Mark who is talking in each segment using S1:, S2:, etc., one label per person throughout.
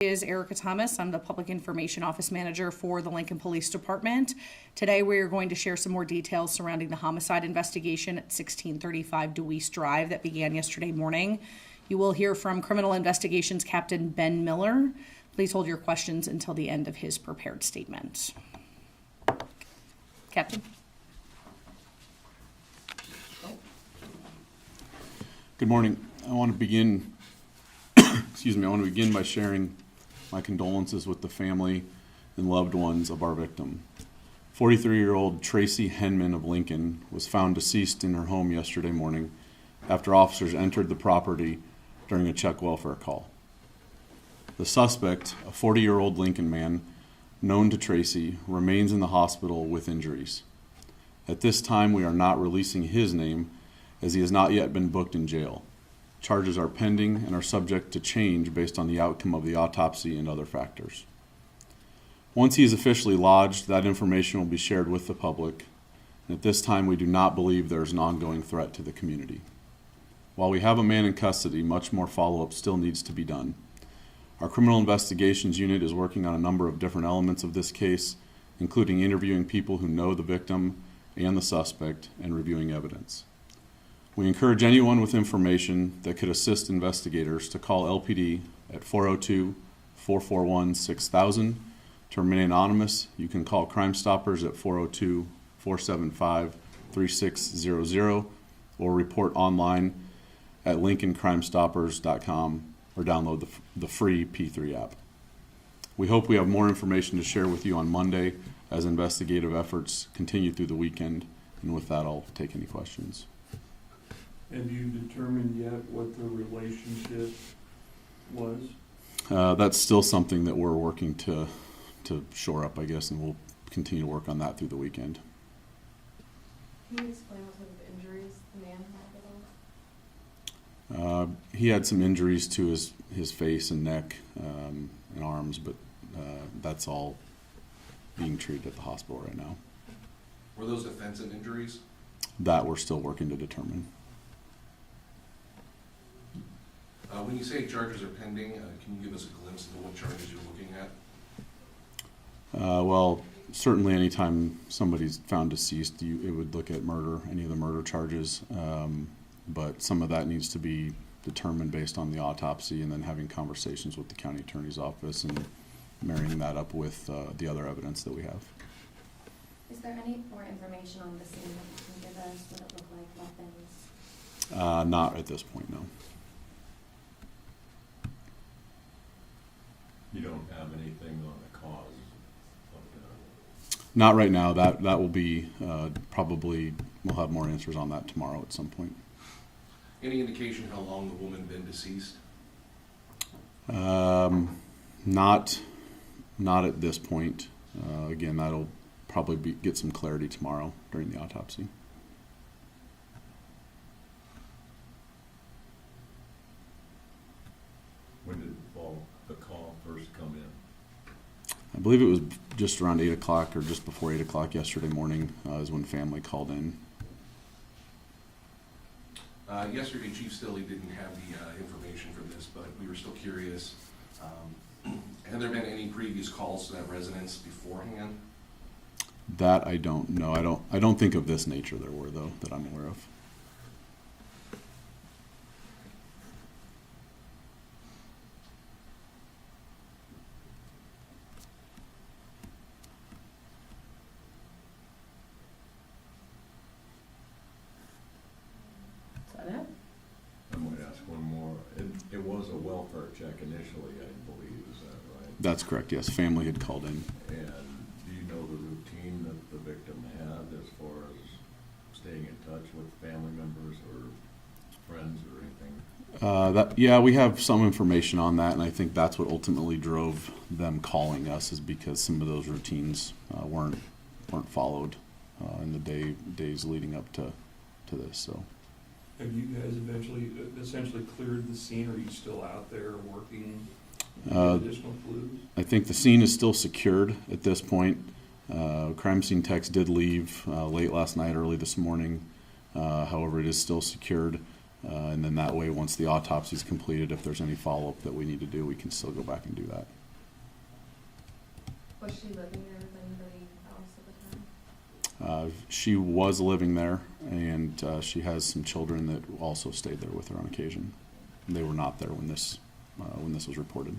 S1: Is Erica Thomas. I'm the Public Information Office Manager for the Lincoln Police Department. Today we are going to share some more details surrounding the homicide investigation at 1635 DeWeese Drive that began yesterday morning. You will hear from Criminal Investigations Captain Ben Miller. Please hold your questions until the end of his prepared statement. Captain.
S2: Good morning. I want to begin by sharing my condolences with the family and loved ones of our victim. 43-year-old Tracy Henman of Lincoln was found deceased in her home yesterday morning after officers entered the property during a check welfare call. The suspect, a 40-year-old Lincoln man known to Tracy, remains in the hospital with injuries. At this time, we are not releasing his name as he has not yet been booked in jail. Charges are pending and are subject to change based on the outcome of the autopsy and other factors. Once he is officially lodged, that information will be shared with the public, and at this time we do not believe there is an ongoing threat to the community. While we have a man in custody, much more follow-up still needs to be done. Our Criminal Investigations Unit is working on a number of different elements of this case, including interviewing people who know the victim and the suspect and reviewing evidence. We encourage anyone with information that could assist investigators to call LPD at 402-441-6000. To remain anonymous, you can call Crime Stoppers at 402-475-3600 or report online at lincolncrimestoppers.com or download the free P3 app. We hope we have more information to share with you on Monday as investigative efforts continue through the weekend. And with that, I'll take any questions.
S3: Have you determined yet what the relationship was?
S2: That's still something that we're working to shore up, I guess, and we'll continue to work on that through the weekend.
S4: Can you explain what type of injuries the man had at all?
S2: He had some injuries to his face and neck and arms, but that's all being treated at the hospital right now.
S5: Were those offensive injuries?
S2: That we're still working to determine.
S5: When you say charges are pending, can you give us a glimpse into what charges you're looking at?
S2: Well, certainly anytime somebody's found deceased, it would look at murder, any of the murder charges, but some of that needs to be determined based on the autopsy and then having conversations with the county attorney's office and marrying that up with the other evidence that we have.
S4: Is there any more information on the scene that you can give us? What it looked like, weapons?
S2: Not at this point, no.
S6: You don't have anything on the cause of
S2: Not right now. That will be probably, we'll have more answers on that tomorrow at some point.
S5: Any indication how long the woman been deceased?
S2: Not at this point. Again, that'll probably get some clarity tomorrow during the autopsy.
S6: When did the call first come in?
S2: I believe it was just around 8 o'clock or just before 8 o'clock yesterday morning is when family called in.
S5: Yesterday, Chief Stilley didn't have the information for this, but we were still curious. Had there been any previous calls to that residence beforehand?
S2: That I don't know. I don't think of this nature there were, though, that I'm aware of.
S4: Is that it?
S6: I might ask one more. It was a welfare check initially, I believe, is that right?
S2: That's correct, yes. Family had called in.
S6: And do you know the routine that the victim had as far as staying in touch with family members or friends or anything?
S2: Yeah, we have some information on that, and I think that's what ultimately drove them calling us, is because some of those routines weren't followed in the days leading up to this. So,
S3: Have you guys essentially cleared the scene, or are you still out there working additional clues?
S2: I think the scene is still secured at this point. Crime scene techs did leave late last night, early this morning. However, it is still secured. And then that way, once the autopsy is completed, if there's any follow-up that we need to do, we can still go back and do that.
S7: Was she living there with anybody else at the time?
S2: She was living there, and she has some children that also stayed there with her on occasion. They were not there when this was reported.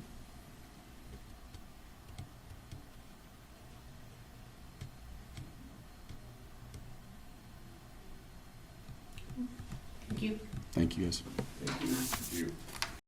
S1: Thank you.
S2: Thank you, guys.
S3: Thank you.
S5: Thank you.